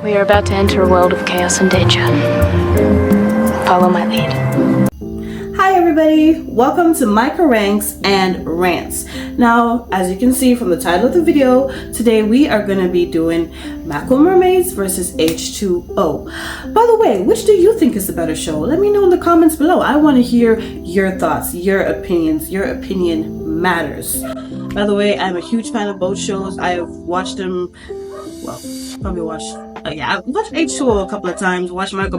We are about to enter a world of chaos and danger. Follow my lead. Hi everybody, welcome to Mako Ranks and Rants. Now, as you can see from the title of the video, today we are going to be doing Mako Mermaids versus H2o. By the way, which do you think is the better show? Let me know in the comments below. I want to hear your thoughts, your opinions. Your opinion matters. By the way, I'm a huge fan of both shows. I have watched them, well, probably watched, I've watched H2o a couple of times, watched Mako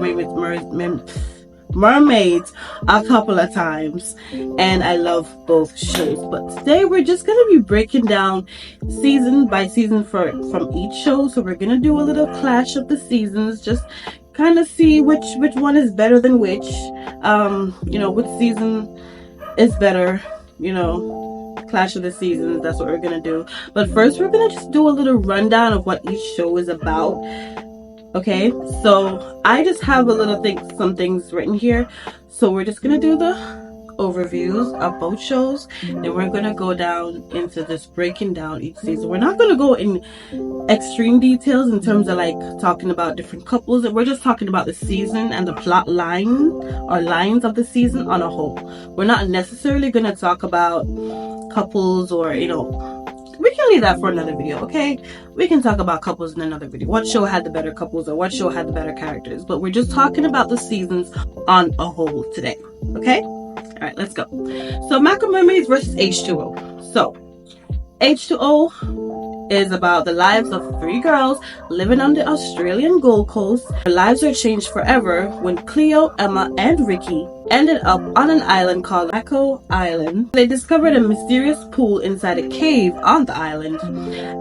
Mermaids a couple of times, and I love both shows. But today we're just going to be breaking down season by season from each show. So we're going to do a little clash of the seasons, just kind of see which one is better than which, which season is better, clash of the seasons. That's what we're going to do. But first we're going to just do a little rundown of what each show is about. Okay, so I just have some things written here. So we're just gonna do the overviews of both shows, and we're gonna go down into just breaking down each season. We're not gonna go in extreme details in terms of like talking about different couples. We're just talking about the season and the plot line or lines of the season on a whole. We're not necessarily gonna talk about couples or we can leave that for another video, okay? We can talk about couples in another video. What show had the better couples or what show had the better characters? But we're just talking about the seasons on a whole today, okay? All right, let's go. So Mako Mermaids versus H2o. So H2o is about the lives of three girls living on the Australian Gold Coast. Their lives are changed forever when Cleo, Emma, and Ricky ended up on an island called Mako Island. They discovered a mysterious pool inside a cave on the island.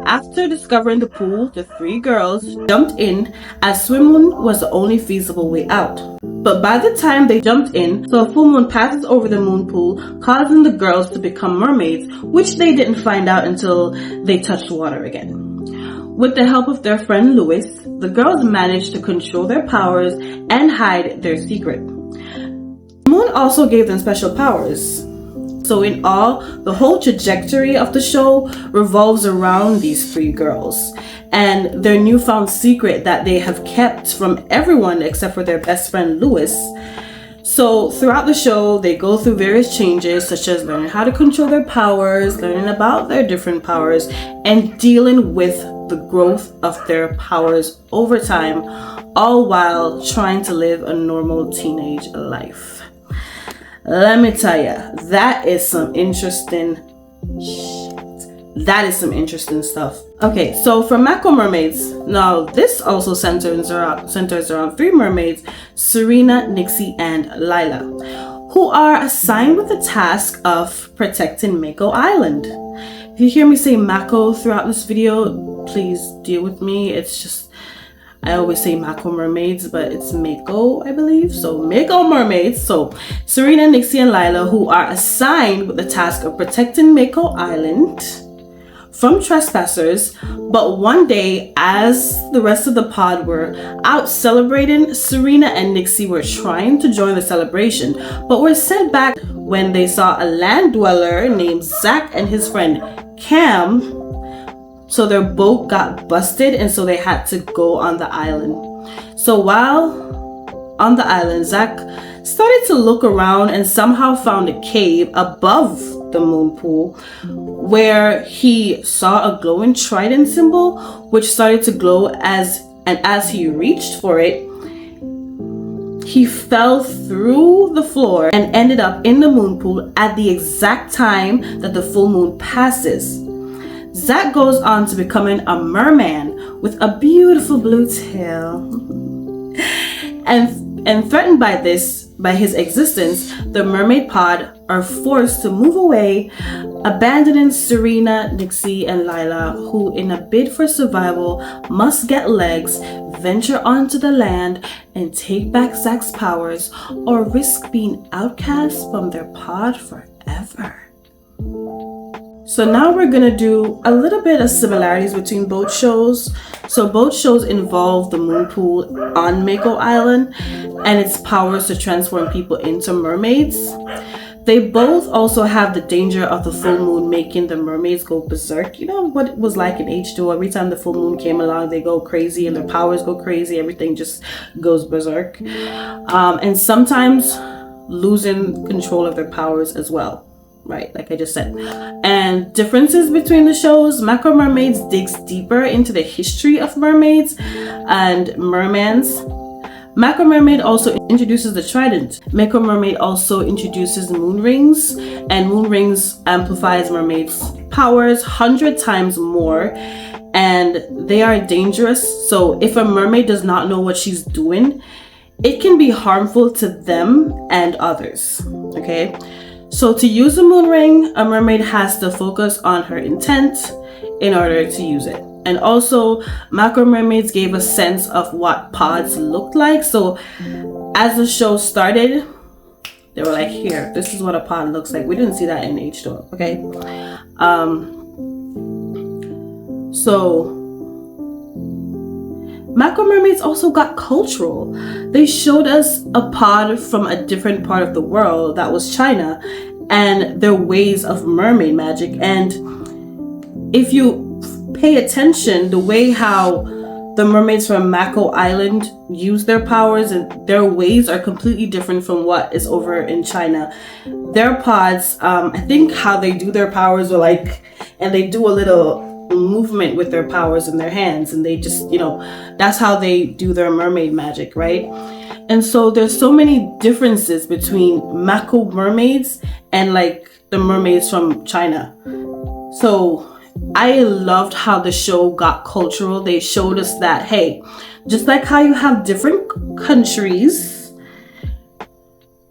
After discovering the pool, the three girls jumped in, as swimming was the only feasible way out. But by the time they jumped in, so a full moon passes over the moon pool, causing the girls to become mermaids, which they didn't find out until they touched water again. With the help of their friend Louis, the girls managed to control their powers and hide their secret. The moon also gave them special powers. So in all, the whole trajectory of the show revolves around these three girls and their newfound secret that they have kept from everyone except for their best friend Louis. So throughout the show, they go through various changes, such as learning how to control their powers, learning about their different powers, and dealing with the growth of their powers over time, all while trying to live a normal teenage life. Let me tell you, that is some interesting stuff. Okay, so for Mako Mermaids, now this also centers around three mermaids, Serena, Nixie, and Lila, who are assigned with the task of protecting Mako Island. If you hear me say Mako throughout this video, please deal with me. It's just, I always say Mako Mermaids, but it's Mako, I believe. So Mako Mermaids. So Serena, Nixie, and Lila, who are assigned with the task of protecting Mako Island from trespassers. But one day, as the rest of the pod were out celebrating, Serena and Nixie were trying to join the celebration, but were sent back when they saw a land dweller named Zach and his friend Cam. So their boat got busted, and so they had to go on the island. So while on the island, Zach started to look around and somehow found a cave above the moon pool where he saw a glowing trident symbol, which started to glow as he reached for it, he fell through the floor and ended up in the moon pool at the exact time that the full moon passes. Zach goes on to becoming a merman with a beautiful blue tail. And threatened by his existence, the mermaid pod are forced to move away, abandoning Serena, Nixie, and Lila, who in a bid for survival must get legs, venture onto the land, and take back Zach's powers, or risk being outcast from their pod forever. So now we're gonna do a little bit of similarities between both shows. So both shows involve the moon pool on Mako Island and its powers to transform people into mermaids. They both also have the danger of the full moon making the mermaids go berserk. You know what it was like in H2o. Every time the full moon came along, they go crazy and their powers go crazy. Everything just goes berserk. And sometimes losing control of their powers as well. Right, like I just said. And differences between the shows. Mako Mermaids digs deeper into the history of mermaids and mermans. Mako Mermaid also introduces the trident. Mako Mermaid also introduces moon rings, and moon rings amplifies mermaids' powers 100 times more, and they are dangerous. So if a mermaid does not know what she's doing, it can be harmful to them and others. Okay? So to use a moon ring, a mermaid has to focus on her intent in order to use it. And also, Mako Mermaids gave a sense of what pods looked like. So as the show started, they were like, here, this is what a pod looks like. We didn't see that in H2o, okay? So Mako Mermaids also got cultural. They showed us a pod from a different part of the world, that was China, and their ways of mermaid magic. And if you pay attention, the way how the mermaids from Mako Island use their powers and their ways are completely different from what is over in China. Their pods, I think how they do their powers are like, and they do a little movement with their powers in their hands, and they just, you know, that's how they do their mermaid magic, right? And so there's so many differences between Mako Mermaids and like the mermaids from China. So I loved how the show got cultural. They showed us that, hey, just like how you have different countries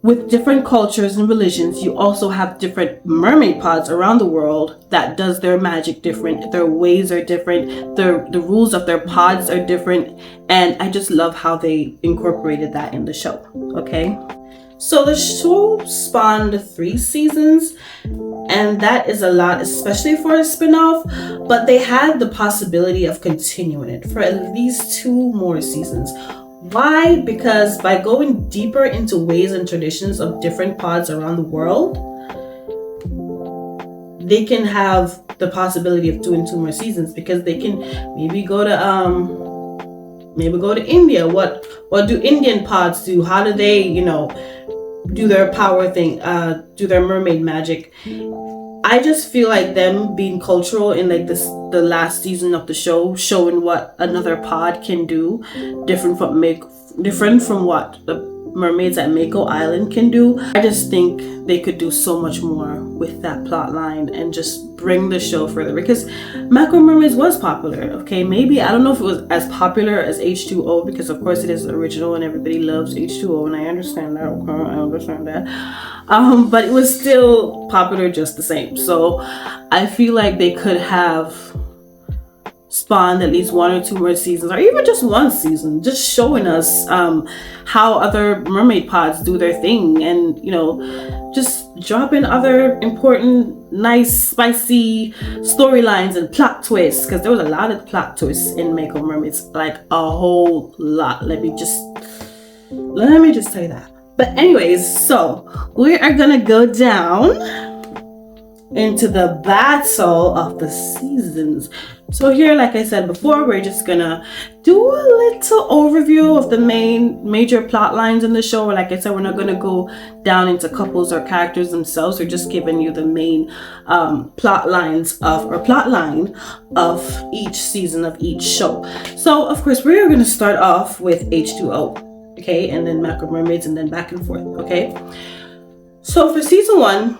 with different cultures and religions, you also have different mermaid pods around the world that does their magic different. Their ways are different. The rules of their pods are different. And I just love how they incorporated that in the show. Okay. So the show spawned 3 seasons, and that is a lot, especially for a spin-off, but they had the possibility of continuing it for at least 2 more seasons. Why? Because by going deeper into ways and traditions of different pods around the world, they can have the possibility of doing 2 more seasons, because they can maybe go to India. What do Indian pods do? How do they, you know, do their power thing, do their mermaid magic? I just feel like them being cultural in like the last season of the show, showing what another pod can do, different from what the mermaids at Mako Island can do. I just think they could do so much more with that plot line and just bring the show further, because Mako Mermaids was popular. Okay, maybe I don't know if it was as popular as H2o, because of course it is original and everybody loves H2o, and I understand that. Okay, I understand that. But it was still popular just the same. So I feel like they could have spawned at least 1 or 2 more seasons, or even just 1 season, just showing us how other mermaid pods do their thing, and, you know, just drop in other important, nice, spicy storylines and plot twists, because there was a lot of plot twists in Mako Mermaids, like a whole lot. Let me just tell you that. But anyways, so we are gonna go down into the battle of the seasons. So here, like I said before, we're just gonna do a little overview of the major plot lines in the show. Like I said, we're not gonna go down into couples or characters themselves. We're just giving you the main plot line of each season of each show. So of course, we are gonna start off with H2o, okay, and then Mako Mermaids, and then back and forth, okay. So for season one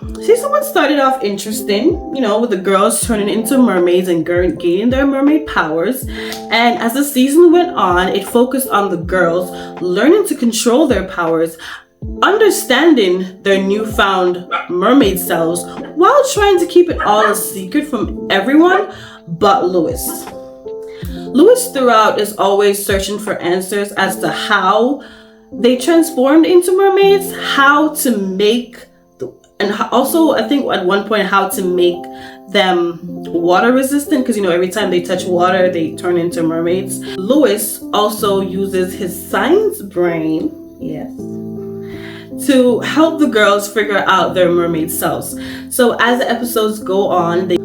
started off interesting, you know, with the girls turning into mermaids and gaining their mermaid powers. And as the season went on, it focused on the girls learning to control their powers, understanding their newfound mermaid selves, while trying to keep it all a secret from everyone but Louis. Louis throughout is always searching for answers as to how they transformed into mermaids, how to make, and also I think at one point how to make them water resistant, because, you know, every time they touch water they turn into mermaids. Louis also uses his science brain, yes, to help the girls figure out their mermaid selves. So as the episodes go on, they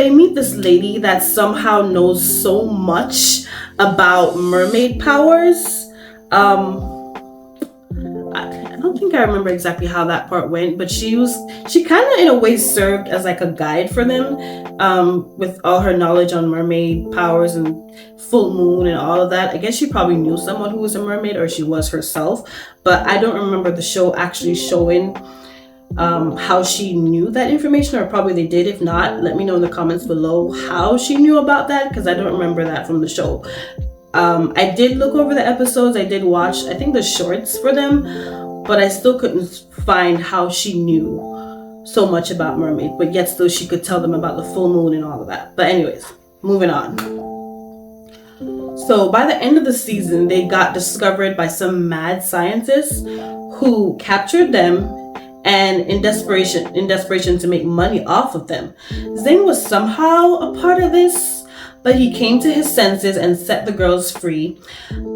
meet this lady that somehow knows so much about mermaid powers. I don't think I remember exactly how that part went, but she kind of in a way served as like a guide for them, with all her knowledge on mermaid powers and full moon and all of that. I guess she probably knew someone who was a mermaid, or she was herself, but I don't remember the show actually showing how she knew that information, or probably they did. If not, let me know in the comments below how she knew about that, because I don't remember that from the show. I did look over the episodes, I did watch, I think, the shorts for them, but I still couldn't find how she knew so much about mermaids, but yet still she could tell them about the full moon and all of that. But anyways, moving on. So by the end of the season, they got discovered by some mad scientists who captured them, and in desperation to make money off of them. Zane was somehow a part of this, but he came to his senses and set the girls free.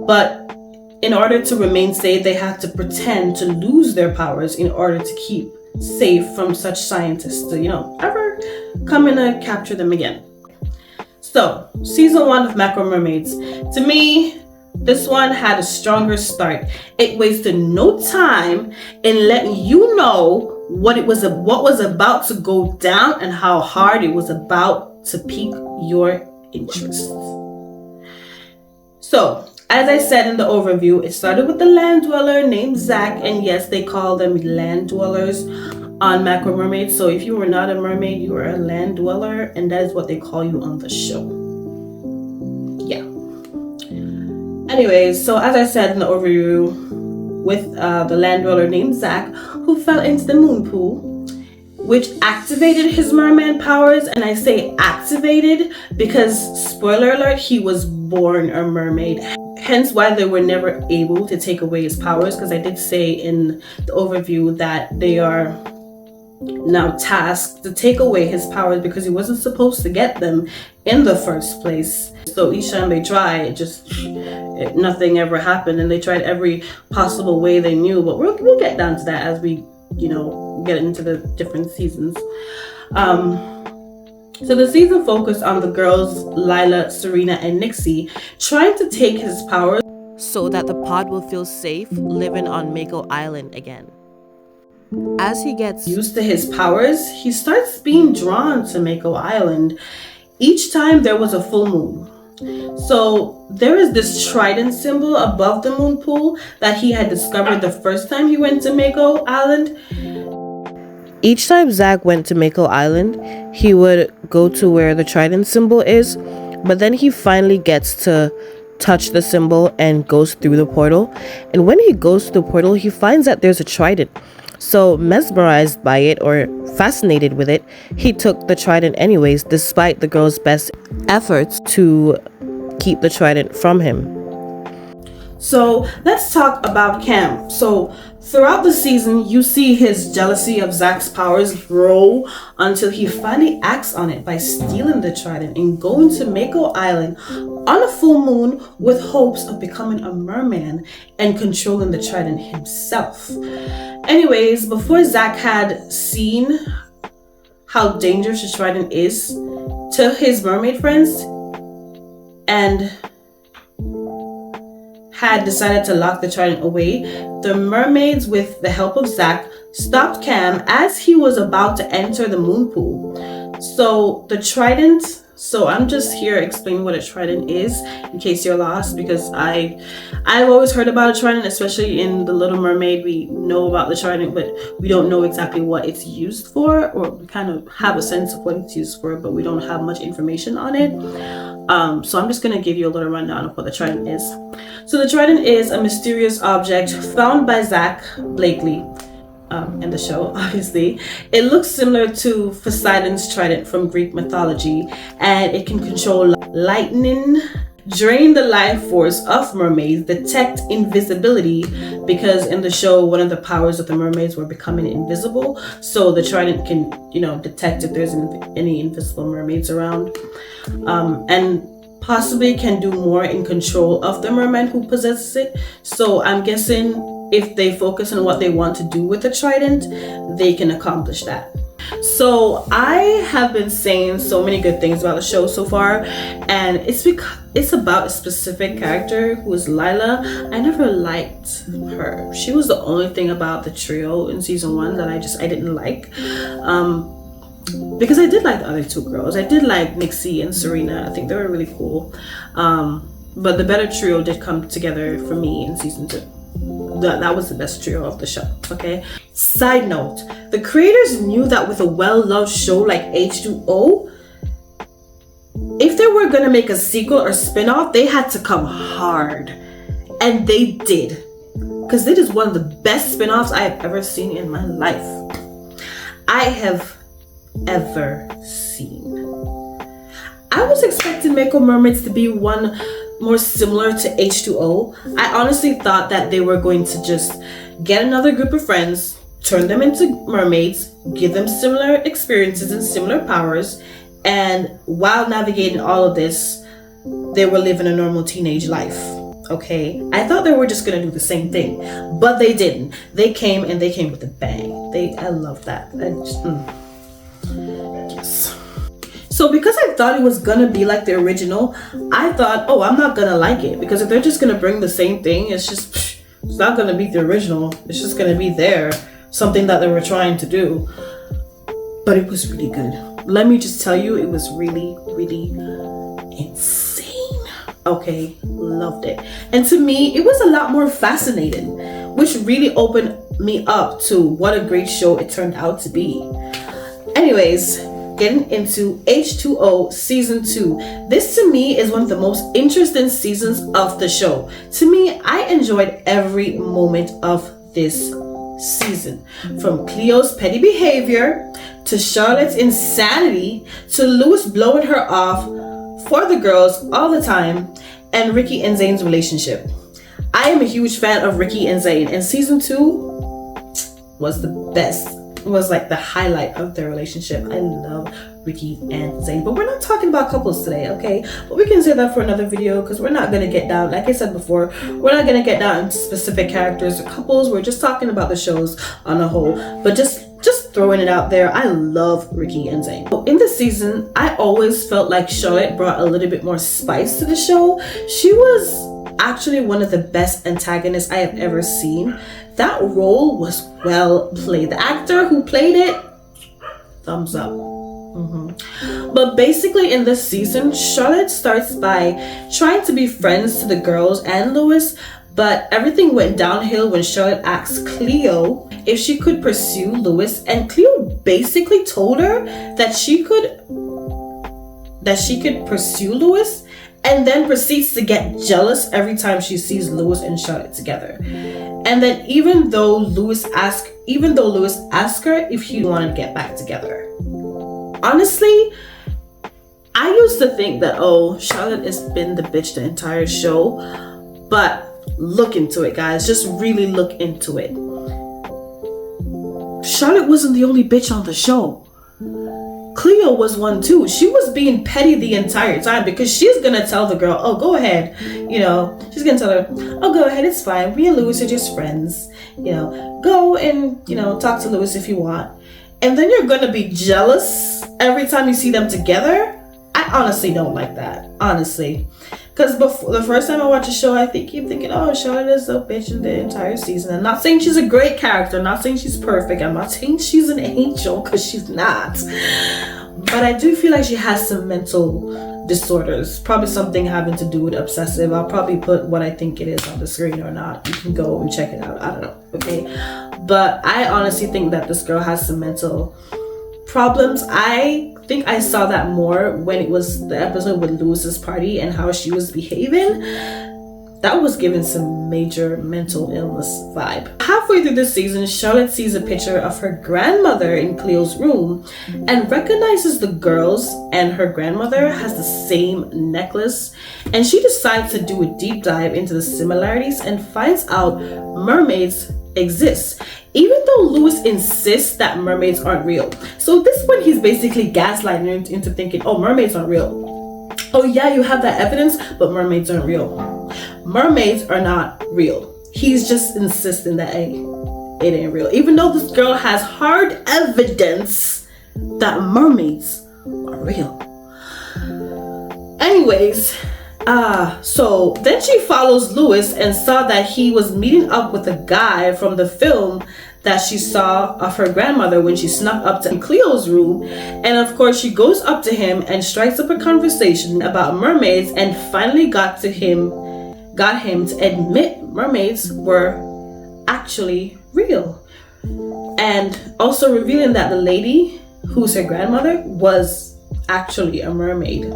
But in order to remain safe, they had to pretend to lose their powers in order to keep safe from such scientists to, ever come in and capture them again. So, season 1 of Mako Mermaids. To me, this one had a stronger start. It wasted no time in letting you know what was about to go down and how hard it was about to pique your interest. So, as I said in the overview, it started with the land dweller named Zach, and yes, they call them land dwellers on Mako Mermaids. So if you were not a mermaid, you were a land dweller, and that is what they call you on the show. Yeah. Anyways, so as I said in the overview, with the land dweller named Zach, who fell into the moon pool, which activated his merman powers. And I say activated because, spoiler alert, he was born a mermaid. Hence why they were never able to take away his powers, because I did say in the overview that they are now tasked to take away his powers because he wasn't supposed to get them in the first place. So each time they try, nothing ever happened, and they tried every possible way they knew. But we'll get down to that as we get into the different seasons. So the season focused on the girls Lila, Serena, and Nixie trying to take his powers so that the pod will feel safe living on Mako Island again. As he gets used to his powers, he starts being drawn to Mako Island each time there was a full moon. So there is this trident symbol above the moon pool that he had discovered the first time he went to Mako Island. Each time Zach went to Mako Island, he would go to where the trident symbol is, but then he finally gets to touch the symbol and goes through the portal. And when he goes through the portal, he finds that there's a trident. So mesmerized by it, or fascinated with it, he took the trident anyways, despite the girl's best efforts to keep the trident from him. So let's talk about Cam. So throughout the season, you see his jealousy of Zach's powers grow until he finally acts on it by stealing the trident and going to Mako Island on a full moon with hopes of becoming a merman and controlling the trident himself. Anyways, before Zach had seen how dangerous the trident is to his mermaid friends and had decided to lock the trident away, the mermaids, with the help of Zach, stopped Cam as he was about to enter the moon pool. So the trident, so I'm just here explaining what a trident is in case you're lost, because I've always heard about a trident, especially in The Little Mermaid. We know about the trident, but we don't know exactly what it's used for, or we kind of have a sense of what it's used for, but we don't have much information on it. So I'm just going to give you a little rundown of what the trident is. So the trident is a mysterious object found by Zach Blakely in the show, obviously. It looks similar to Poseidon's trident from Greek mythology, and it can control lightning, drain the life force of mermaids, detect invisibility, because in the show, one of the powers of the mermaids were becoming invisible. So the trident can, detect if there's any invisible mermaids around. And possibly can do more in control of the merman who possesses it. So I'm guessing if they focus on what they want to do with the trident, they can accomplish that. So I have been saying so many good things about the show so far, and it's because it's about a specific character who is Lila. I never liked her. She was the only thing about the trio in season 1 that I didn't like. Because I did like the other 2 girls. I did like Nixie and Serena. I think they were really cool. But the better trio did come together for me in season 2. That was the best trio of the show, okay? Side note, the creators knew that with a well-loved show like H2o, if they were gonna make a sequel or spin-off, they had to come hard. And they did. Because it is one of the best spin-offs I have ever seen in my life. I have ever seen. I was expecting Mako Mermaids to be one more similar to H2o. I honestly thought that they were going to just get another group of friends, turn them into mermaids, give them similar experiences and similar powers, and while navigating all of this, they were living a normal teenage life. Okay, I thought they were just gonna do the same thing, but they didn't. They came with a bang. I love that. Yes. So because I thought it was gonna be like the original, I thought, oh, I'm not gonna like it, because if they're just gonna bring the same thing, it's not gonna be the original. It's just gonna be something that they were trying to do. But it was really good. Let me just tell you, it was really, really insane. Okay, loved it. And to me, it was a lot more fascinating, which really opened me up to what a great show it turned out to be. Anyways, getting into H2o season 2. This to me is one of the most interesting seasons of the show. To me, I enjoyed every moment of this season. From Cleo's petty behavior, to Charlotte's insanity, to Louis blowing her off for the girls all the time, and Ricky and Zayn's relationship. I am a huge fan of Ricky and Zayn, and season 2 was the best. It was like the highlight of their relationship. I love Ricky and Zayn, but we're not talking about couples today, okay? But we can say that for another video, because we're not going to get down, like I said before, we're not going to get down into specific characters or couples. We're just talking about the shows on a whole, but just throwing it out there. I love Ricky and Zayn. In this season, I always felt like Charlotte brought a little bit more spice to the show. She was actually one of the best antagonists I have ever seen. That role was well played. The actor who played it, thumbs up. But basically in this season, Charlotte starts by trying to be friends to the girls and Louis, but everything went downhill when Charlotte asked Cleo if she could pursue Louis, and Cleo basically told her that she could pursue Louis, and then proceeds to get jealous every time she sees Louis and Charlotte together. And then even though Louis asked her if he wanted to get back together. Honestly, I used to think that, oh, Charlotte has been the bitch the entire show, but look into it, guys. Just really look into it. Charlotte wasn't the only bitch on the show. Cleo was one too. She was being petty the entire time, because she's gonna tell the girl, oh, go ahead, she's gonna tell her, oh, go ahead, it's fine, me and Louis are just friends, go and talk to Louis if you want. And then you're gonna be jealous every time you see them together. I honestly don't like that, honestly. Because before the first time I watch a show, I keep thinking, oh, Charlotte is a bitch in the entire season. I'm not saying she's a great character. I'm not saying she's perfect. I'm not saying she's an angel, because she's not. But I do feel like she has some mental disorders. Probably something having to do with obsessive. I'll probably put what I think it is on the screen or not. You can go and check it out. I don't know. Okay. But I honestly think that this girl has some mental problems. I think I saw that more when it was the episode with Louis's party and how she was behaving. That was giving some major mental illness vibe. Halfway through this season, Charlotte sees a picture of her grandmother in Cleo's room and recognizes the girls and her grandmother has the same necklace, and she decides to do a deep dive into the similarities and finds out mermaids exist, even though Louis insists that mermaids aren't real. So this one, he's basically gaslighting into thinking, oh, mermaids aren't real. Oh yeah, you have that evidence, but mermaids aren't real. Mermaids are not real. he's just insisting that, hey, it ain't real. Even though this girl has hard evidence that mermaids are real. Anyways, so then she follows Lewis and saw that he was meeting up with a guy from the film that she saw of her grandmother when she snuck up to Cleo's room. And of course she goes up to him and strikes up a conversation about mermaids, and finally got him to admit mermaids were actually real, and also revealing that the lady who's her grandmother was actually a mermaid.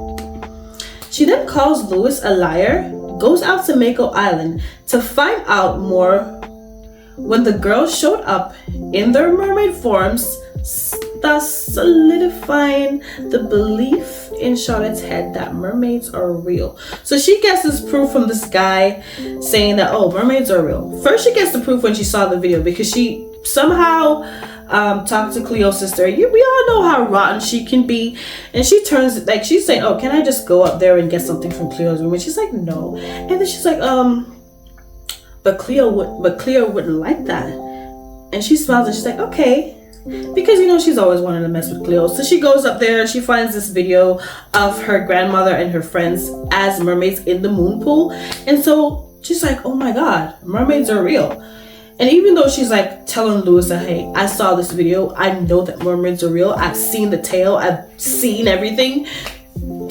She then calls Lewis a liar, goes out to Mako Island to find out more. When the girls showed up in their mermaid forms, thus solidifying the belief in Charlotte's head that mermaids are real. So she gets this proof from this guy saying that, oh, mermaids are real. First she gets the proof when she saw the video, because she somehow talked to Cleo's sister. We all know how rotten she can be, and she turns, like, she's saying, oh, can I just go up there and get something from Cleo's room? And she's like, no. And then she's like, but Cleo wouldn't like that. And she smiles and she's like, okay, because you know she's always wanted to mess with Cleo. So she goes up there, she finds this video of her grandmother and her friends as mermaids in the moon pool, and so she's like, oh my god, mermaids are real. And even though she's like telling Lewis that, hey, I saw this video, I know that mermaids are real, I've seen the tail, I've seen everything,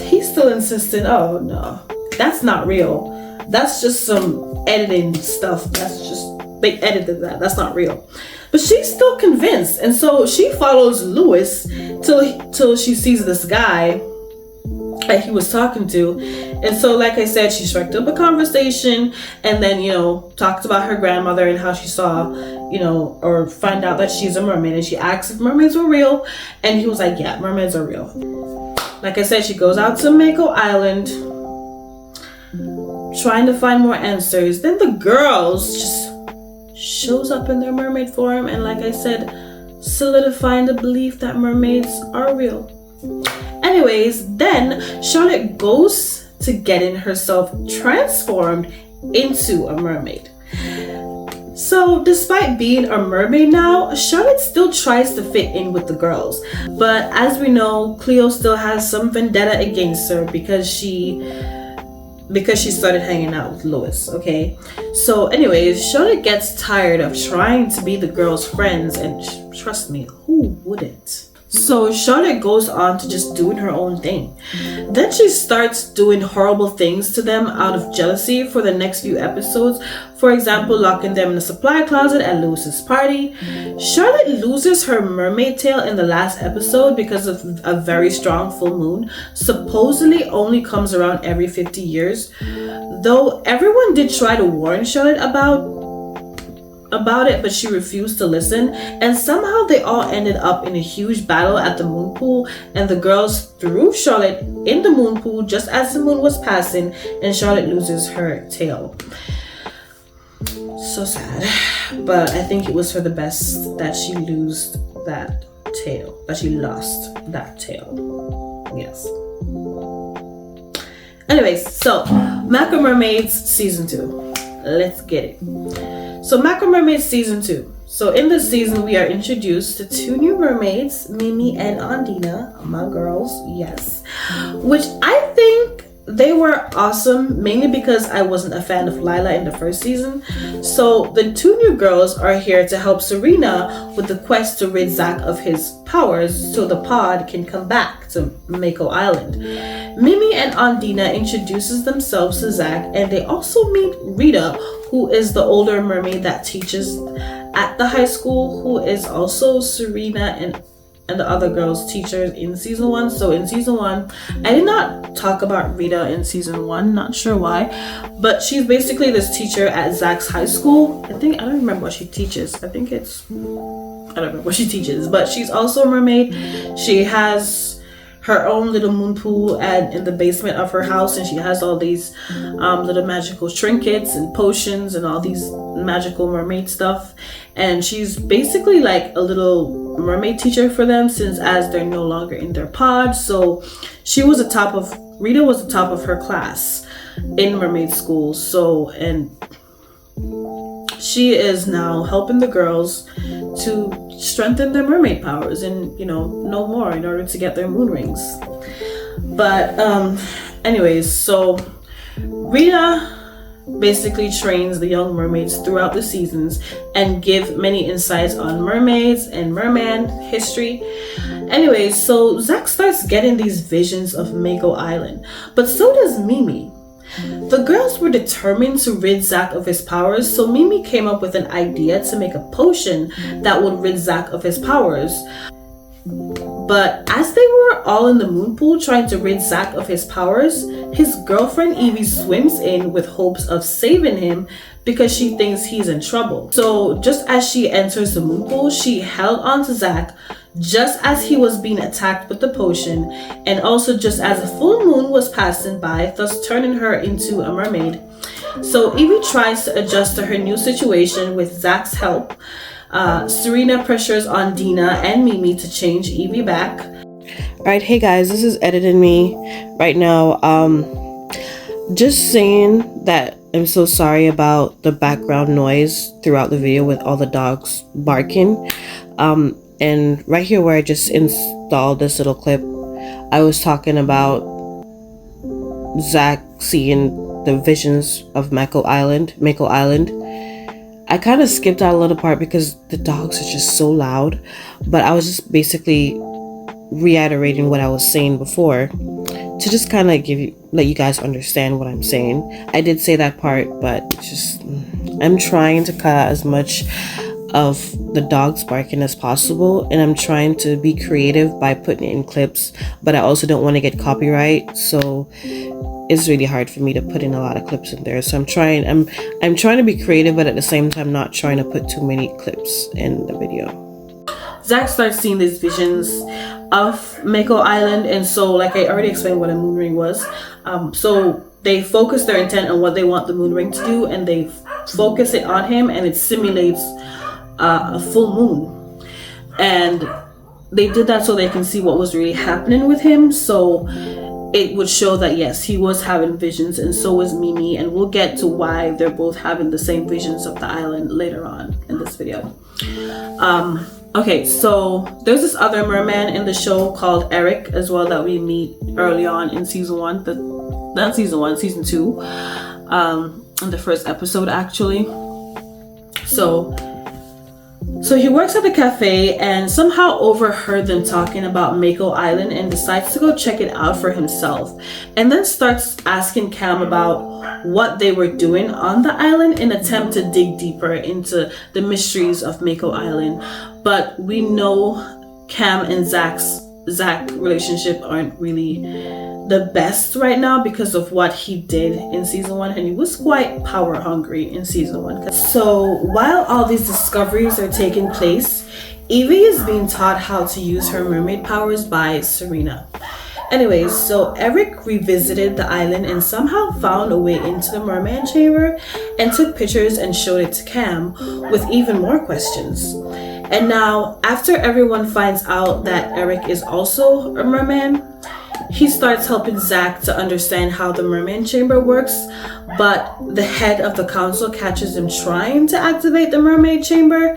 he's still insistent, oh no, that's not real, that's just some editing stuff, that's just, they edited that's not real. But she's still convinced, and so she follows Lewis till she sees this guy that he was talking to. And so, like I said, she struck up a conversation, and then, you know, talked about her grandmother and how she saw, you know, or find out that she's a mermaid, and she asked if mermaids were real, and he was like, yeah, mermaids are real. Like I said, she goes out to Mako Island trying to find more answers. Then the girls just shows up in their mermaid form, and like I said, solidifying the belief that mermaids are real. Anyways, then Charlotte goes to getting herself transformed into a mermaid. So despite being a mermaid now, Charlotte still tries to fit in with the girls. But as we know, Cleo still has some vendetta against her because she started hanging out with Lewis, okay? So anyways, Charlotte gets tired of trying to be the girls' friends, and trust me, who wouldn't? So Charlotte goes on to just doing her own thing. Then she starts doing horrible things to them out of jealousy for the next few episodes. For example, locking them in the supply closet at Lewis's party. Charlotte loses her mermaid tail in the last episode because of a very strong full moon. Supposedly only comes around every 50 years. Though everyone did try to warn Charlotte about it, but she refused to listen, and somehow they all ended up in a huge battle at the moon pool, and the girls threw Charlotte in the moon pool just as the moon was passing, and Charlotte loses her tail. So sad, but I think it was for the best that she lost that tail, yes. Anyways, so Mako Mermaids season 2, let's get it. So Mako Mermaids season 2. So in this season, we are introduced to 2 new mermaids, Mimi and Andina, my girls, yes. Which I think they were awesome, mainly because I wasn't a fan of Lila in the first season. So the 2 new girls are here to help Serena with the quest to rid Zach of his powers so the pod can come back to Mako Island. Mimi and Andina introduces themselves to Zach, and they also meet Rita, who is the older mermaid that teaches at the high school, who is also Serena and the other girls' teachers in season 1. So in season 1, I did not talk about Rita in season 1, not sure why, but she's basically this teacher at Zach's high school. I don't remember what she teaches. I don't remember what she teaches, but she's also a mermaid. She has her own little moon pool in the basement of her house, and she has all these little magical trinkets and potions and all these magical mermaid stuff, and she's basically like a little mermaid teacher for them, since as they're no longer in their pod. So Rita was the top of her class in mermaid school. So, and she is now helping the girls to strengthen their mermaid powers and, you know more in order to get their moon rings. But anyways, so Rita basically trains the young mermaids throughout the seasons and give many insights on mermaids and merman history. Anyways, so Zack starts getting these visions of Mako Island, but so does Mimi. The girls were determined to rid Zack of his powers, so Mimi came up with an idea to make a potion that would rid Zack of his powers. But as they were all in the moon pool trying to rid Zack of his powers, his girlfriend Evie swims in with hopes of saving him because she thinks he's in trouble. So just as she enters the moon pool, she held on to Zack just as he was being attacked with the potion, and also just as a full moon was passing by, thus turning her into a mermaid. So Evie tries to adjust to her new situation with Zack's help. Serena pressures on Dina and Mimi to change Evie back. Alright, hey guys, this is editing me right now. Just saying that I'm so sorry about the background noise throughout the video with all the dogs barking. And right here where I just installed this little clip, I was talking about Zack seeing the visions of Mako Island. I kind of skipped out a little part because the dogs are just so loud, but I was just basically reiterating what I was saying before to just kind of let you guys understand what I'm saying. I did say that part, but just I'm trying to cut out as much of the dogs barking as possible, and I'm trying to be creative by putting it in clips, but I also don't want to get copyright, so it's really hard for me to put in a lot of clips in there. So I'm trying to be creative, but at the same time not trying to put too many clips in the video. Zack starts seeing these visions of Mako Island, and so like I already explained what a moon ring was. So they focus their intent on what they want the moon ring to do, and they focus it on him, and it simulates a full moon. And they did that so they can see what was really happening with him. So it would show that yes, he was having visions, and so was Mimi, and we'll get to why they're both having the same visions of the island later on in this video. Okay, so there's this other merman in the show called Eric as well that we meet early on in season 1, season 2, in the first episode actually. So he works at the cafe and somehow overheard them talking about Mako Island and decides to go check it out for himself, and then starts asking Cam about what they were doing on the island in an attempt to dig deeper into the mysteries of Mako Island. But we know Cam and Zack relationship aren't really the best right now because of what he did in season 1, and he was quite power hungry in season 1. So while all these discoveries are taking place, Evie is being taught how to use her mermaid powers by Serena. Anyways, so Eric revisited the island and somehow found a way into the merman chamber and took pictures and showed it to Cam with even more questions. And now, after everyone finds out that Eric is also a merman, he starts helping Zack to understand how the merman chamber works, but the head of the council catches him trying to activate the mermaid chamber,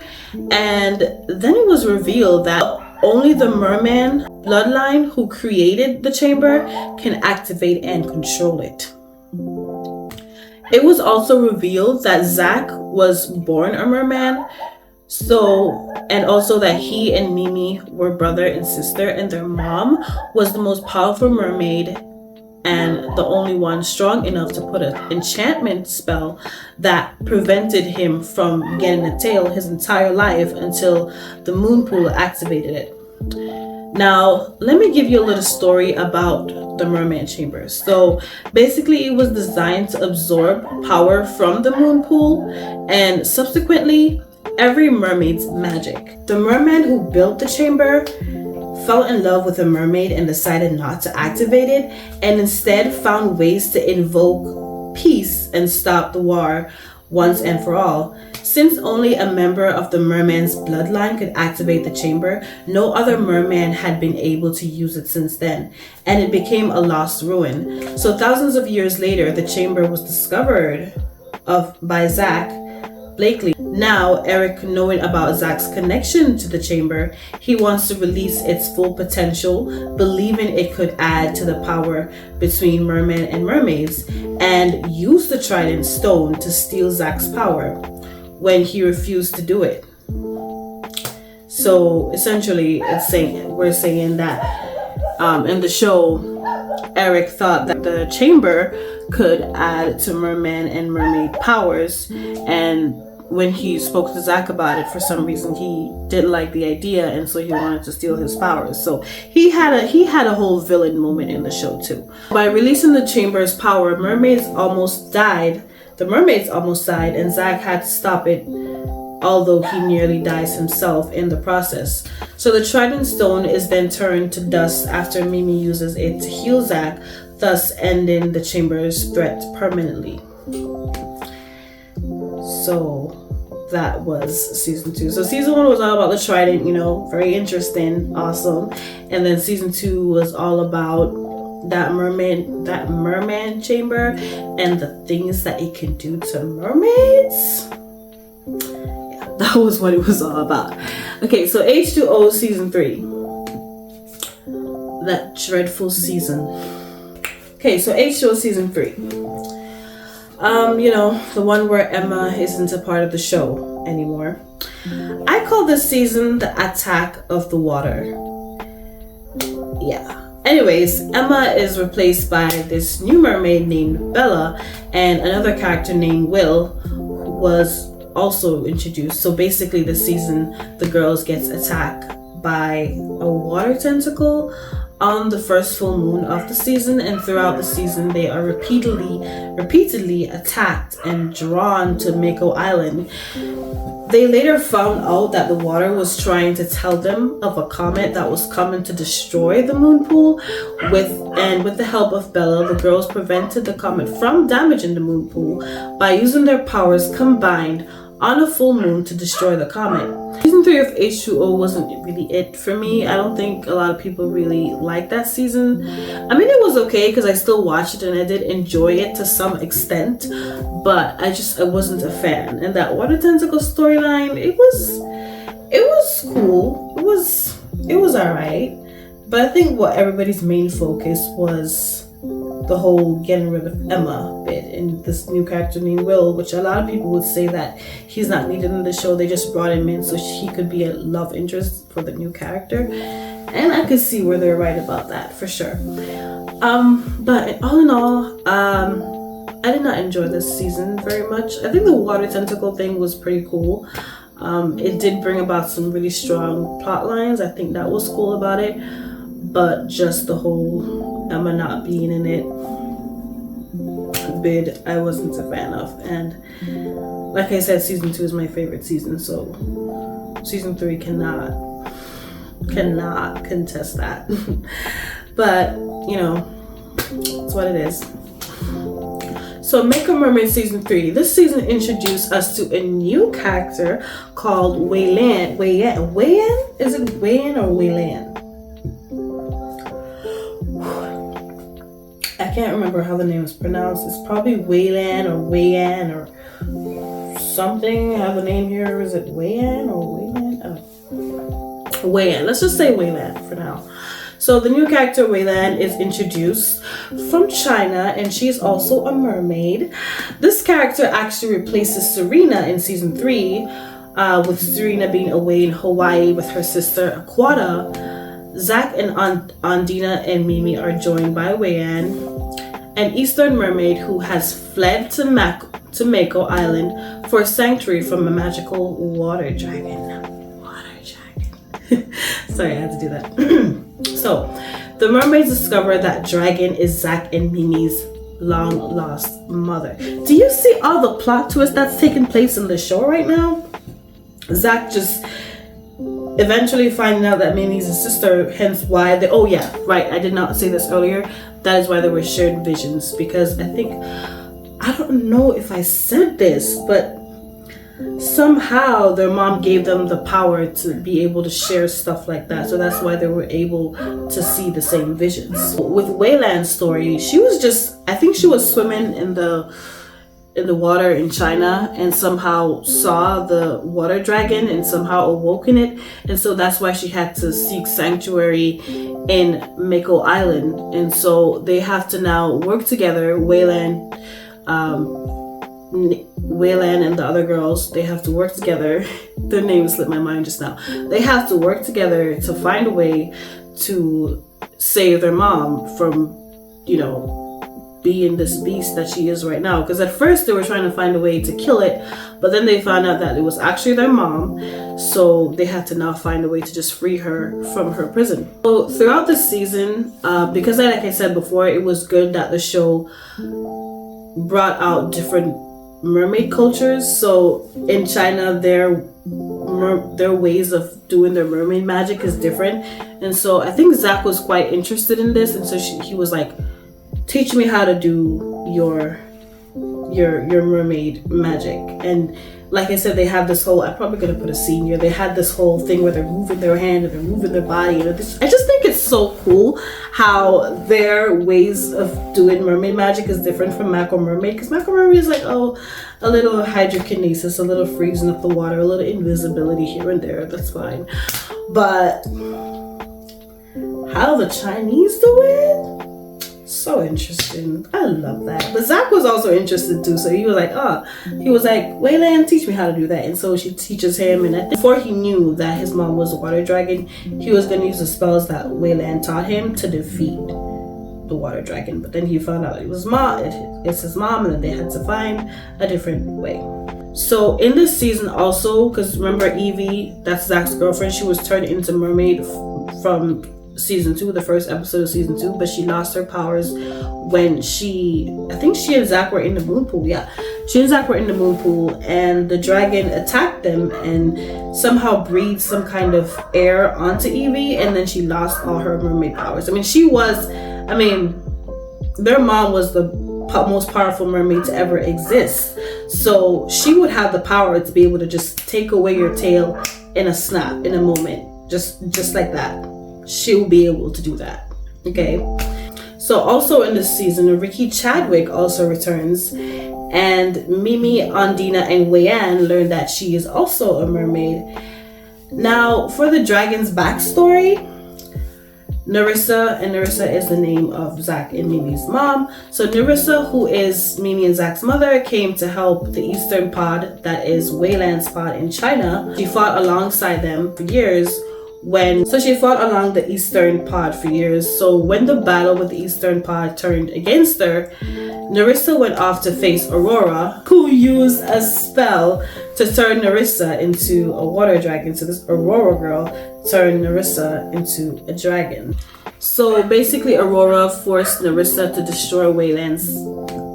and then it was revealed that only the merman bloodline who created the chamber can activate and control it. It was also revealed that Zack was born a merman, and also that he and Mimi were brother and sister, and their mom was the most powerful mermaid and the only one strong enough to put an enchantment spell that prevented him from getting a tail his entire life until the moon pool activated it. Now, let me give you a little story about the merman chamber. So basically it was designed to absorb power from the moon pool and subsequently every mermaid's magic. The merman who built the chamber fell in love with a mermaid and decided not to activate it, and instead found ways to invoke peace and stop the war once and for all. Since only a member of the merman's bloodline could activate the chamber, no other merman had been able to use it since then, and it became a lost ruin. So thousands of years later, the chamber was discovered by Zack, Blakely. Now, Eric, knowing about Zach's connection to the chamber, he wants to release its full potential, believing it could add to the power between merman and mermaids, and use the trident stone to steal Zach's power when he refused to do it. So essentially, we're saying that in the show, Eric thought that the chamber could add to merman and mermaid powers, and when he spoke to Zach about it, for some reason he didn't like the idea, and so he wanted to steal his powers. So he had a whole villain moment in the show too. By releasing the chamber's power, the mermaids almost died, and Zach had to stop it, although he nearly dies himself in the process. So the trident stone is then turned to dust after Mimi uses it to heal Zach, thus ending the chamber's threat permanently. So that was season 2. So season 1 was all about the trident, very interesting, awesome. And then season 2 was all about that merman chamber and the things that it can do to mermaids. Yeah, that was what it was all about. Okay, so H2o season 3. That dreadful season. Okay, so H2o season 3. The one where Emma isn't a part of the show anymore. I call this season the Attack of the Water. Yeah. Anyways, Emma is replaced by this new mermaid named Bella, and another character named Will was also introduced. So basically this season, the girls gets attacked by a water tentacle on the first full moon of the season, and throughout the season they are repeatedly attacked and drawn to Mako Island. They later found out that the water was trying to tell them of a comet that was coming to destroy the moon pool. With the help of Bella, the girls prevented the comet from damaging the moon pool by using their powers combined on a full moon to destroy the comet. Season 3 of H2o wasn't really it for me. I don't think a lot of people really liked that season. I mean, it was okay because I still watched it and I did enjoy it to some extent, but I wasn't a fan. And that water tentacle storyline, it was cool. It was alright. But I think what everybody's main focus was the whole getting rid of Emma bit and this new character named Will, which a lot of people would say that he's not needed in the show. They just brought him in so he could be a love interest for the new character, and I could see where they're right about that for sure. But all in all, I did not enjoy this season very much. I think the water tentacle thing was pretty cool. It did bring about some really strong plot lines. I think that was cool about it, but just the whole Emma not being in it bid, I wasn't a fan of. And like I said, season 2 is my favorite season, so season 3 cannot contest that. But it's what it is. So Mako Mermaids season 3. This season introduced us to a new character called Waylan. Wayan? Is it Wayan or Waylan? I can't remember how the name is pronounced. It's probably Waylan or Wayan or something. I have a name here. Is it Wayan or Waylan? Oh. Wayan. Let's just say Waylan for now. So the new character Waylan is introduced from China, and she's also a mermaid. This character actually replaces Serena in season 3, with Serena being away in Hawaii with her sister Aquata. Zach and Andina and Mimi are joined by Wayyan, an Eastern mermaid who has fled to Mako Island for sanctuary from a magical water dragon. Sorry, I had to do that. So, the mermaids discover that dragon is Zach and Mimi's long lost mother. Do you see all the plot twist that's taking place in the show right now? Zach just eventually finding out that Mimi's his sister, hence why I did not say this earlier. That is why there were shared visions, because I don't know if I said this, but somehow their mom gave them the power to be able to share stuff like that. So that's why they were able to see the same visions. With Wayland's story, she was swimming in in the water in China and somehow saw the water dragon and somehow awoken it, and so that's why she had to seek sanctuary in Mako Island. And so they have to now work together. Wayland and the other girls, they have to work together. Their names slipped my mind just now. They have to work together to find a way to save their mom from, you know, being this beast that she is right now. Because at first they were trying to find a way to kill it, but then they found out that it was actually their mom, so they had to now find a way to just free her from her prison. So throughout the season, because like I said before, it was good that the show brought out different mermaid cultures. So in China, their ways of doing their mermaid magic is different, and so I think Zach was quite interested in this, and so he was like, teach me how to do your mermaid magic. And like I said, they have this whole, I'm probably gonna put a scene here, they had this whole thing where they're moving their hand and they're moving their body, and I just think it's so cool how their ways of doing mermaid magic is different from Mako Mermaid, because Mako Mermaid is like, oh, a little hydrokinesis, a little freezing of the water, a little invisibility here and there, that's fine. But how the Chinese do it, so interesting. I love that. But Zach was also interested too, so he was like, Wayland, teach me how to do that. And so she teaches him, and I think before he knew that his mom was a water dragon, he was going to use the spells that Wayland taught him to defeat the water dragon. But then he found out it's his mom, and then they had to find a different way. So in this season also, because remember Evie, that's Zach's girlfriend, she was turned into mermaid from season 2, the first episode of season 2, but she lost her powers when I think she and Zach were in the moon pool. Yeah, she and Zach were in the moon pool, and the dragon attacked them and somehow breathed some kind of air onto Evie, and then she lost all her mermaid powers. Their mom was the most powerful mermaid to ever exist, so she would have the power to be able to just take away your tail in a snap, in a moment, just like that. She will be able to do that. Okay, so also in this season, Ricky Chadwick also returns, and Mimi, Ondina, and Weian learn that she is also a mermaid. Now, for the dragon's backstory, Nerissa is the name of Zach and Mimi's mom. So Nerissa, who is Mimi and Zach's mother, came to help the Eastern Pod, that is Wayland's pod in China. She fought alongside them for years. She fought along the Eastern Pod for years. So when the battle with the Eastern Pod turned against her, Nerissa went off to face Aurora, who used a spell to turn Nerissa into a water dragon. So this Aurora girl turned Nerissa into a dragon. So basically Aurora forced Nerissa to destroy Wayland's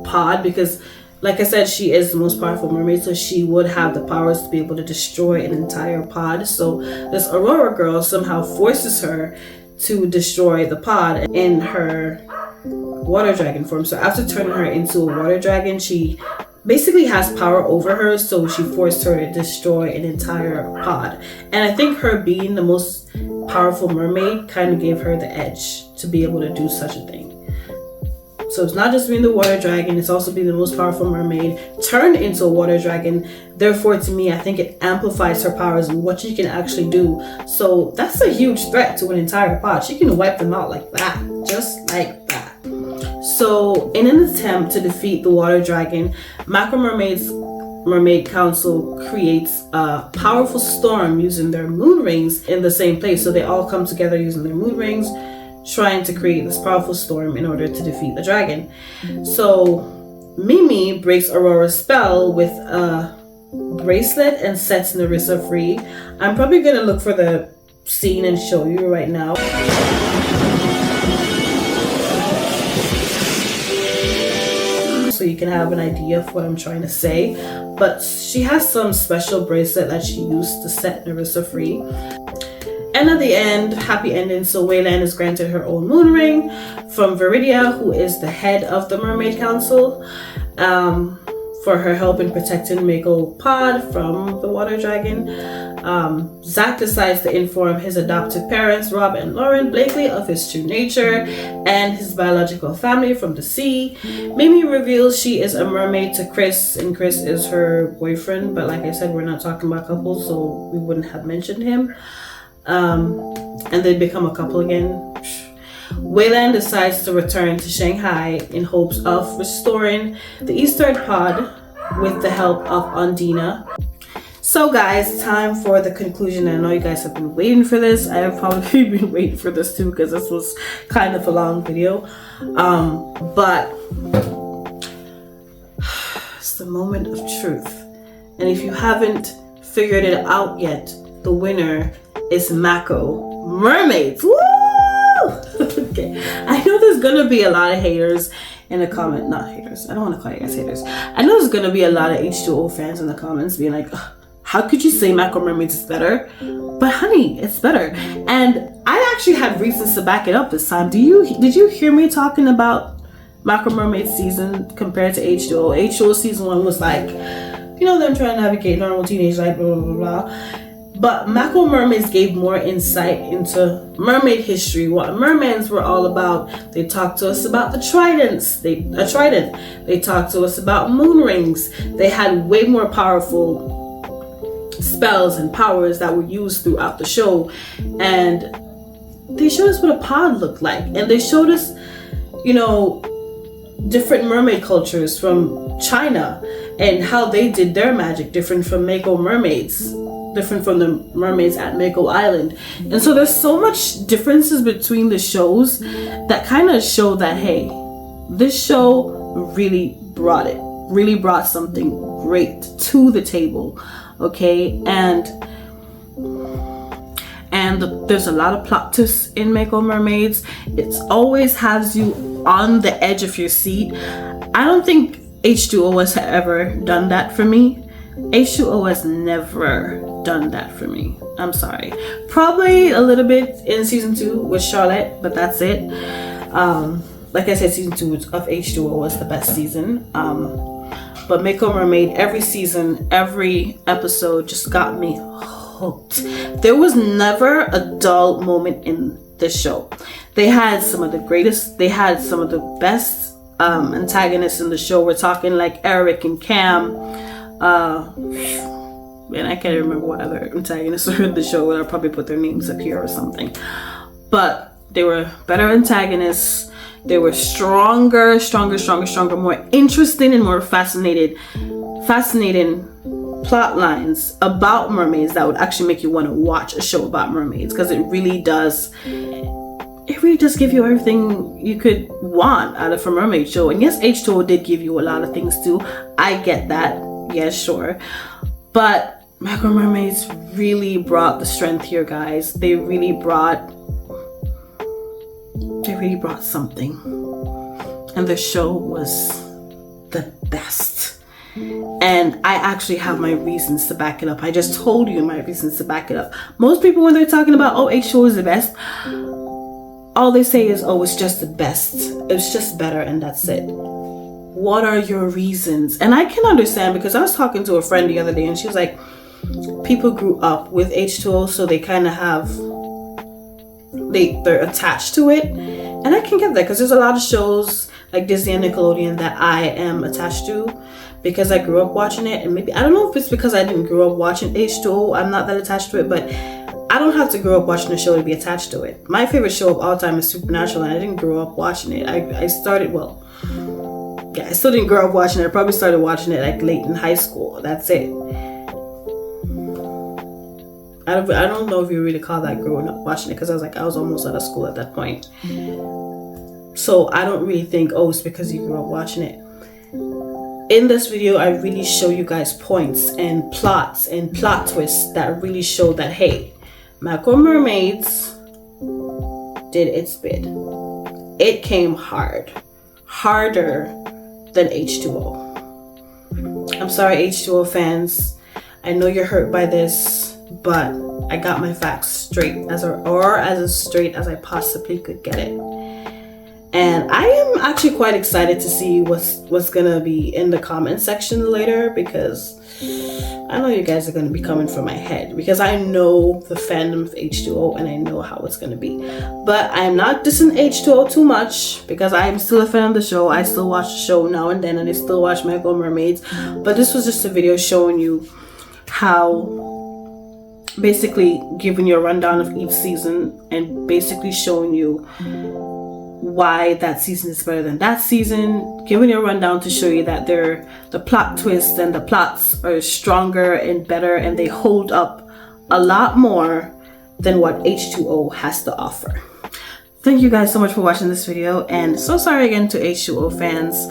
pod, because like I said, she is the most powerful mermaid, so she would have the powers to be able to destroy an entire pod. So this Aurora girl somehow forces her to destroy the pod in her water dragon form. So after turning her into a water dragon, she basically has power over her, so she forced her to destroy an entire pod. And I think her being the most powerful mermaid kind of gave her the edge to be able to do such a thing. So it's not just being the water dragon, it's also being the most powerful mermaid turned into a water dragon. Therefore, to me, I think it amplifies her powers and what she can actually do. So that's a huge threat to an entire pod. She can wipe them out like that, just like that. So in an attempt to defeat the water dragon, Mako Mermaids Mermaid Council creates a powerful storm using their moon rings in the same place. So they all come together using their moon rings, trying to create this powerful storm in order to defeat the dragon. So Mimi breaks Aurora's spell with a bracelet and sets Nerissa free. I'm probably gonna look for the scene and show you right now. So you can have an idea of what I'm trying to say. But she has some special bracelet that she used to set Nerissa free. And at the end, happy ending. So Wayland is granted her own moon ring from Viridia, who is the head of the Mermaid Council. for her help in protecting Mako Pod from the water dragon. Zach decides to inform his adoptive parents, Rob and Lauren Blakely, of his true nature and his biological family from the sea. Mimi reveals she is a mermaid to Chris, and Chris is her boyfriend, but like I said, we're not talking about couples, so we wouldn't have mentioned him. And they become a couple again. Wayland decides to return to Shanghai in hopes of restoring the Eastern Pod with the help of Undina. So guys, time for the conclusion. I know you guys have been waiting for this. I have probably been waiting for this too, because this was kind of a long video. But it's the moment of truth. And if you haven't figured it out yet, the winner is Mako Mermaids. Woo! Okay. I know there's gonna be a lot of haters in the comment. Not haters. I don't want to call you guys haters. I know there's gonna be a lot of H2o fans in the comments being like, how could you say Mako Mermaids is better? But honey, it's better. And I actually had reasons to back it up this time. Did you hear me talking about Mako Mermaids season compared to H2o? H2o season 1 was like, you know, them trying to navigate normal teenage life, blah, blah, blah, blah. But Mako Mermaids gave more insight into mermaid history, what mermaids were all about. They talked to us about the tridents. A trident. They talked to us about moon rings. They had way more powerful spells and powers that were used throughout the show. And they showed us what a pod looked like. And they showed us, you know, different mermaid cultures from China and how they did their magic, different from Mako Mermaids, different from the mermaids at Mako Island. And so there's so much differences between the shows that kind of show that, hey, this show really brought something great to the table. Okay, and there's a lot of plot twists in Mako Mermaids. It always has you on the edge of your seat. I don't think H2o has ever done that for me. H2o has never done that for me. I'm sorry. Probably a little bit in season 2 with Charlotte, but that's it. Like I said, season 2 of H2o was the best season. But Mako Mermaid, every season, every episode just got me hooked. There was never a dull moment in the show. They had some of the best antagonists in the show. We're talking like Eric and Cam. Man, I can't remember what other antagonists were in the show, and I'll probably put their names up here or something. But they were better antagonists. They were stronger, more interesting and more fascinating plot lines about mermaids that would actually make you want to watch a show about mermaids, because it really does give you everything you could want out of a mermaid show. And yes, H2o did give you a lot of things too. I get that. Yes, sure. But Mako Mermaids really brought the strength here, guys. They really brought something. And the show was the best. And I actually have my reasons to back it up. I just told you my reasons to back it up. Most people, when they're talking about, oh, H2o is the best, all they say is, oh, it's just the best. It's just better, and that's it. What are your reasons? And I can understand, because I was talking to a friend the other day, and she was like, people grew up with H2o, so they kind of they're attached to it. And I can get that, because there's a lot of shows like Disney and Nickelodeon that I am attached to because I grew up watching it. And maybe, I don't know if it's because I didn't grow up watching H2o, I'm not that attached to it, but I don't have to grow up watching a show to be attached to it. My favorite show of all time is Supernatural, and I didn't grow up watching it. I still didn't grow up watching it. I probably started watching it like late in high school. That's it. I don't know if you really call that growing up watching it, because I was almost out of school at that point. So I don't really think, oh, it's because you grew up watching it. In this video, I really show you guys points and plots and plot twists that really show that, hey, Mako Mermaids did its bid. It came hard. Harder than H2o. I'm sorry, H2o fans. I know you're hurt by this, but I got my facts straight as straight as I possibly could get it. And I am actually quite excited to see what's gonna be in the comment section later, because I know you guys are gonna be coming for my head, because I know the fandom of H2O and I know how it's gonna be. But I'm not dissing H2O too much, because I'm still a fan of the show. I still watch the show now and then, and I still watch Mako Mermaids. But this was just a video showing you how, basically giving you a rundown of each season and basically showing you why that season is better than that season, giving you a rundown to show you that the plot twists and the plots are stronger and better, and they hold up a lot more than what H2O has to offer. Thank you guys so much for watching this video, and so sorry again to H2O fans.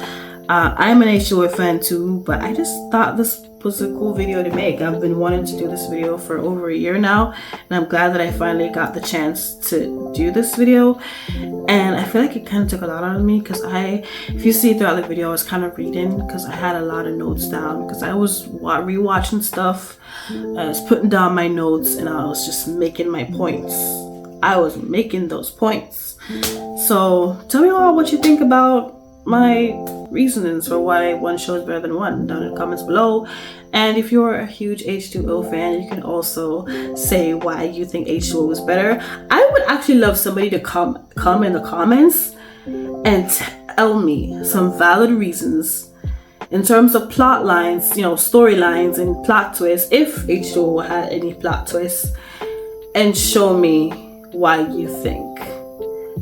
I'm an H2O fan too, but I just thought this was a cool video to make. I've been wanting to do this video for over a year now, and I'm glad that I finally got the chance to do this video. And I feel like it kind of took a lot out of me, because if you see throughout the video, I was kind of reading, because I had a lot of notes down, because I was rewatching stuff. I was putting down my notes, and I was just making my points. I was making those points. So tell me all what you think about my reasonings for why one show is better than one down in the comments below. And if you're a huge H2O fan, you can also say why you think H2O is better. I would actually love somebody to come in the comments and tell me some valid reasons in terms of plot lines, you know, storylines and plot twists, if H2O had any plot twists, and show me why you think.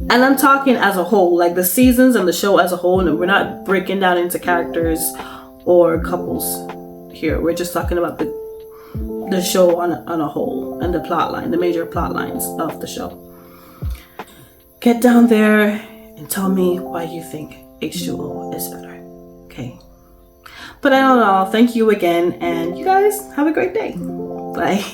And I'm talking as a whole, like the seasons and the show as a whole, and we're not breaking down into characters or couples here. We're just talking about the show on a whole, and the plot line, the major plot lines of the show. Get down there and tell me why you think H2O is better, okay? But I don't know, thank you again, and you guys have a great day. Bye.